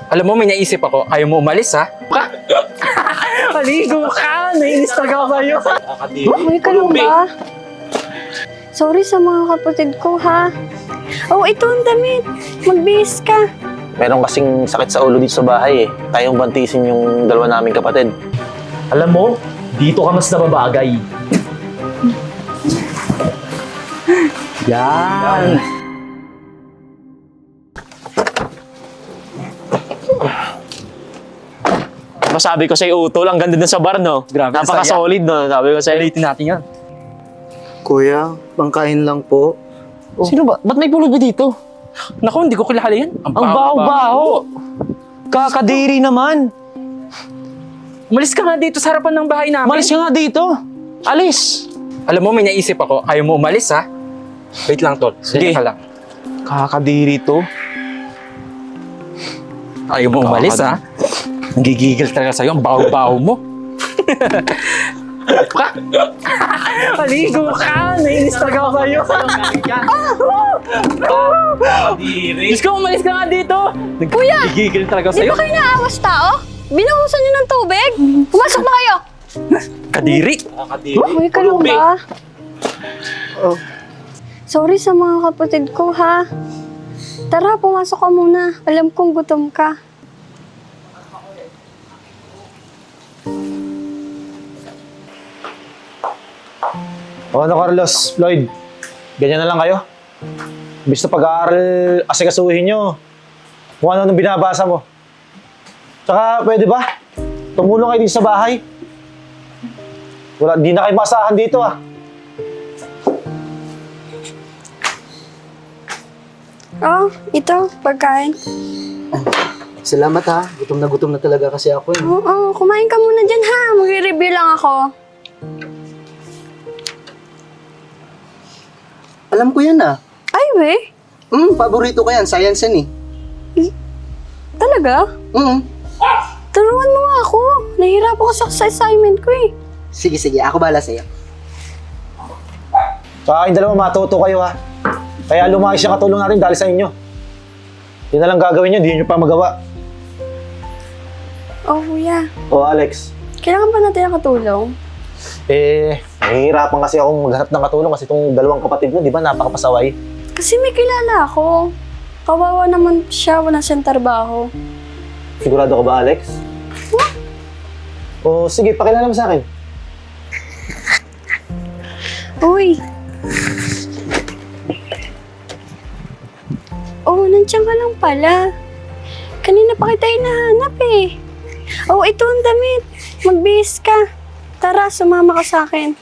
Alam mo, may naisip ako. Ayaw mo umalis, ha? Maligo ka! Nainis talaga ako sa'yo. Okay ka lang ba? Sorry sa mga kapatid ko, ha? Oh, ito ang damit. Magbihis ka. Meron kasing sakit sa ulo dito sa bahay eh. Tayong bantisin yung dalawa naming kapatid. Alam mo, dito ka mas nababagay. Yan! Masabi ko sa'yo, Utol, ang ganda dun sa bar, no? Grabe, Napaka-solid, no? Sabi ko sa'yo. Ulitin natin yan. Kuya, pangkain lang po. Sino ba? Ba't may pulubi dito? Naku, hindi ko kilala yan. Ang baho-baho! Kakadiri naman! Umalis ka nga dito sa harapan ng bahay namin. Malis ka nga dito! Alis! Alam mo, may naisip ako. Ayaw mo umalis, ha? Wait lang, Tol. Sige. Sige ka lang. Kakadiri to. Ayaw mo umalis, ha? Nagigigil talaga sa'yo. Ang baho-baho mo. Maligo ka! Nainis talaga ako sa'yo. Diyos ko, umalis ka nga dito. Kuya! Nagigigil talaga Di sa'yo. ba kayo naawas tao? Binuhusan niyo ng tubig? Pumasok na kayo! Kadiri. Okay ka lang ba? Oh, Sorry sa mga kapatid ko, ha? Tara, pumasok ka muna. Alam kong gutom ka. O ano Carlos, Floyd? Ganyan na lang kayo? Imbis na pag-aaral, asikasuhin nyo. Kung ano nung binabasa mo. Tsaka, pwede ba? Tumulong kayo dito sa bahay. Di na kayo masahan dito ah. Oh, ito, pagkain. salamat ha. Gutom na talaga kasi ako eh. Oo, kumain ka muna dyan, ha? Magre-review lang ako. Alam ko yan ah. Ay, we? Paborito ko yan. Science yan eh. Talaga? Turuan mo nga ako. Nahihirap ako sa assignment ko eh. Sige, ako bahala sa'yo. Tsaka kayong dalawa matuto kayo ha. Kaya lumayos yung katulong natin dahil sa inyo. Yun na lang gagawin nyo, hindi nyo pa magawa. Oh, kuya. O Alex, Kailangan ba natin ang katulong? nahihirapan kasi akong maghanap ng katulong kasi itong dalawang kapatid mo, di ba napakapasaway? Kasi may kilala ako. Kawawa naman siya, wala siyang trabaho. Sigurado ka ba Alex? O sige, pakilala mo sa akin. Uy. Oh, nandiyan ka lang pala. Kanina pa kita hinahanap eh. Oh, ito ang damit. Magbihis ka. Tara, sumama ka sa akin.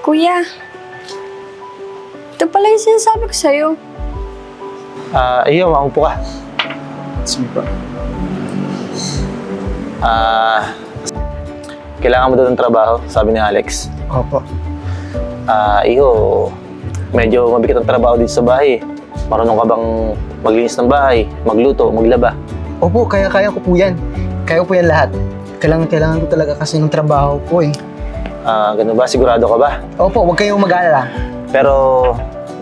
Kuya, ito pala yung sinasabi ko sa'yo. Iyo, maupo ka. Sige pa. Kailangan mo daw ng trabaho, sabi ni Alex. Opo. Iyo, medyo mabigat ang trabaho dito sa bahay. Marunong ka bang maglinis ng bahay, magluto, maglaba? Opo, kaya ko po yan. Kaya ko po yan lahat. Kailangan ko talaga kasi ng trabaho po eh. Ganun ba? Sigurado ka ba? Opo, huwag kayong mag-aalala. Pero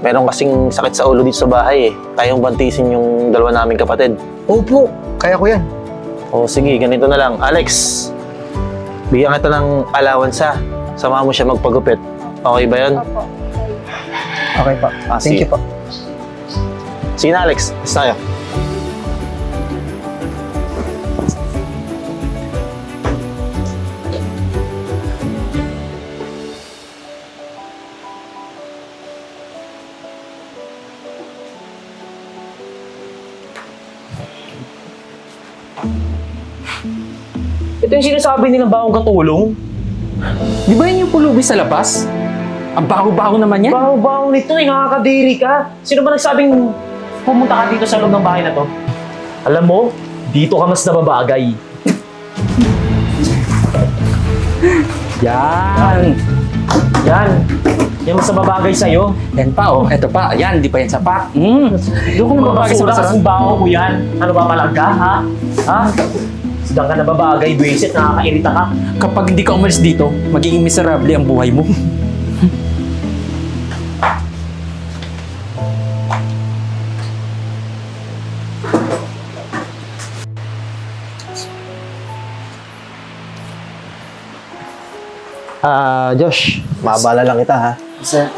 meron kasing sakit sa ulo dito sa bahay eh. Tayong bantisin yung dalawa naming kapatid. Opo, kaya ko yan. O sige, ganito na lang. Alex, bigyan kita ng allowance ha. Samahan mo siya magpagupit. Okay ba yun? Opo. Okay pa. Thank sige. you po. Sige na Alex, basta tayo. Ito yung sinasabi nilang bawang katulong. Di ba yun yung pulubi sa labas? Ang baho-baho naman yan. Baho-baho nito eh, nakakadiri ka. Sino ba nagsabing pumunta ka dito sa loob ng bahay na to? Alam mo, dito ka mas nababagay. Yan. Yan. Yan mas nababagay sa'yo. Yan pa, oh. Eto pa. Yan, di pa yan sapat. Doon ko na mabagay sa Basura basura. kasing baho mo yan. Ano ba malaga, ha? Ha? Diyan ka nababagay, buwisit, nakakairita ka. Kapag hindi ka umalis dito, magiging miserable ang buhay mo. Josh, maabala lang kita ha. Sir.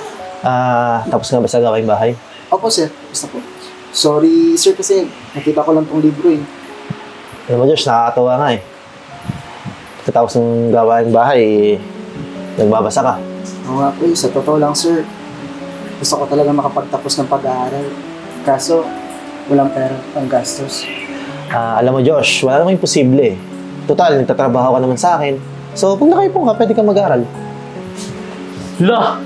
Tapos nga ba sa gawaing bahay? Opo, sir. Basta po. Sorry, sir, kasi nakita ko lang tong libro eh. Alam mo Josh, nakakatawa nga eh. Tapos ng gawaing bahay, nagbabasa ka. Oo nga po eh, sa totoo lang, sir. Gusto ko talaga makapagtapos ng pag-aaral. Kaso, walang pera pang gastos. Alam mo Josh, wala namang imposible eh. Total, nagtatrabaho ka naman sa akin. So, pag nakaipon ka, pwede kang mag-aaral. Lah!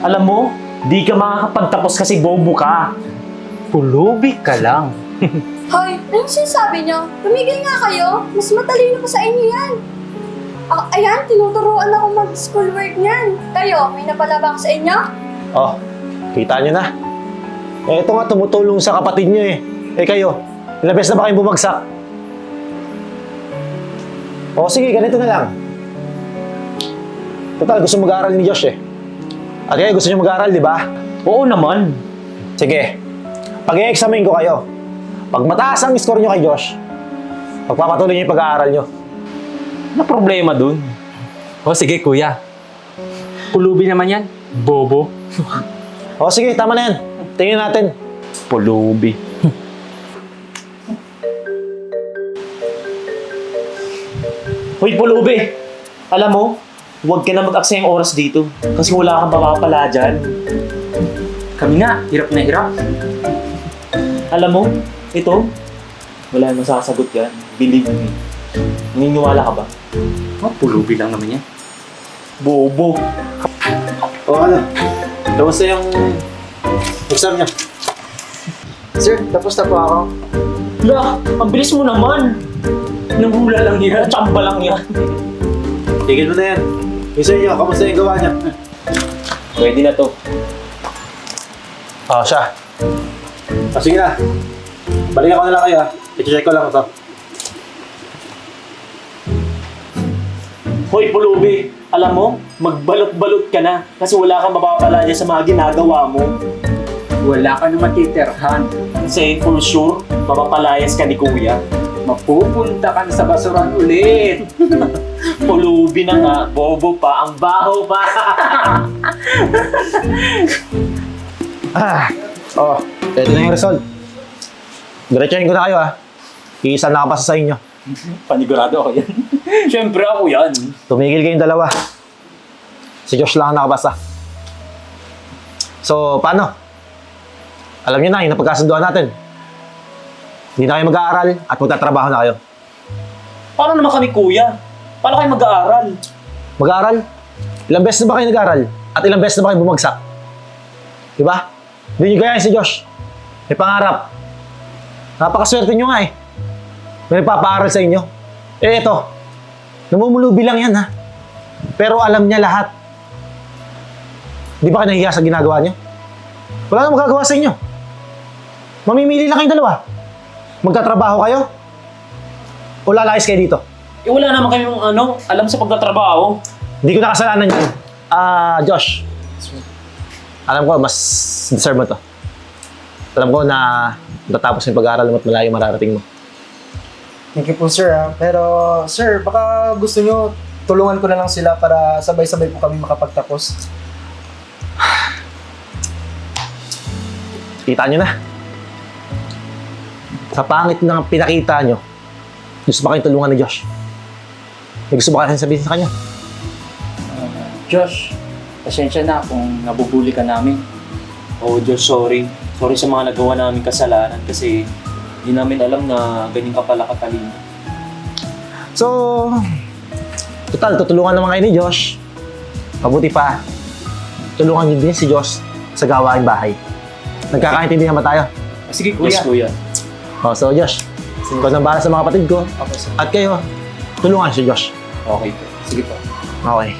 Alam mo, di ka makakapagtapos kasi bobo ka. Pulubi ka lang. Hoy, anong sinasabi niyo? Tumigil nga kayo. Mas matalino pa sa inyo yan. Ayan, tinuturuan ako mag-schoolwork niyan. Kayo, may napalabak sa inyo? Oh, kita nyo na. Eh, ito nga, tumutulong sa kapatid nyo eh. Eh kayo, ilang beses na ba kayong bumagsak? O sige, ganito na lang. Total, gusto mag-aaral ni Josh eh. At kayo, gusto nyo mag-aaral, di ba? Oo naman. Sige, pag-i-examine ko kayo. Pag mataas ang score nyo kay Josh, pagpapatuloy nyo yung pag-aaral nyo. Ano problema dun? O sige, kuya. Pulubi naman yan. Bobo. O sige, tama na yan. Tingnan natin. Pulubi. Hoy, Pulubi! Alam mo, huwag ka na mag-aksayang oras dito kasi wala kang mapapala dyan. Kami nga, hirap na hirap. Alam mo, ito, wala nang sasagot yan. Believe me. Naniniwala ka ba? Oh, pulubi lang naman yan. Bobo. O ano? Kamusta yung exam nyo? Sir, tapos na po ako. Lah, ang bilis mo naman. Nanghula lang yan. Tsamba lang yan. Tigil mo na yan. Yung sa inyo, kamusta yung gawa niya? Pwede na to. O, siya. O, sige na. Balikan ko na lang kayo ha. I-check ko lang ito. Hoy, Pulubi! Alam mo, magbalot-balot ka na kasi wala kang mapapala dyan sa mga ginagawa mo. Wala ka na matitirhan. Kasi for sure, mapapalayas ka ni Kuya. Mapupunta ka na sa basuran ulit. Pulubi na nga, bobo pa, ang baho pa. Ito na yung result. Diretsahin ko na kayo ha. Iisa nakapasa sa inyo. Panigurado ako yan. Siyempre ako yan. Tumigil kayong dalawa. Si Josh lang ang nakapasa. So, paano? Alam niyo na, yung napagkasunduan natin. Hindi na kayo mag-aaral at magtatrabaho na kayo. Paano naman kami, Kuya? Paano kayo mag-aaral? Mag-aaral? Ilang beses na ba kayo nag-aaral? At ilang beses na ba kayo bumagsak? Diba? Hindi nyo gayahin si Josh. May pangarap. Napakaswerte nyo nga eh. May nagpapaaral sa inyo. Eh ito, namumulubi lang yan ha. Pero alam niya lahat. Di ba kayo nahihiya sa ginagawa niyo? Wala nang magagawa sa inyo. Mamimili lang kayong dalawa. Magtatrabaho kayo? O lalayas kayo dito? Eh wala naman kami alam sa pagtatrabaho. Hindi ko nakasalanan yan. Josh. Alam ko, mas deserve mo to. Alam ko na matatapos yung pag-aaral mo at malayo mararating mo. Thank you po, sir. Pero, sir, baka gusto nyo tulungan ko na lang sila para sabay-sabay po kami makapagtapos. Kita nyo na. Sa pangit ng pinakita nyo, gusto ba kayong tulungan ni Josh? May gusto ba kayong sabihin sa kanya? Josh, pasensya na kung nabubuli ka namin. Oh, Diyos, sorry. Sorry sa mga nagawa namin kasalanan kasi hindi namin alam na ganyan ka pala katalino. So, total, tutulungan naman kayo ni Josh. Mabuti pa, tulungan niyo din si Josh sa gawaing bahay. Nagkakaintindihan ba tayo? Sige, kuya. Yes, Kuya. So Josh, ikaw nang bahala sa mga kapatid ko. Okay, sir. At kayo, tulungan si Josh. Okay po. Sige po. Okay.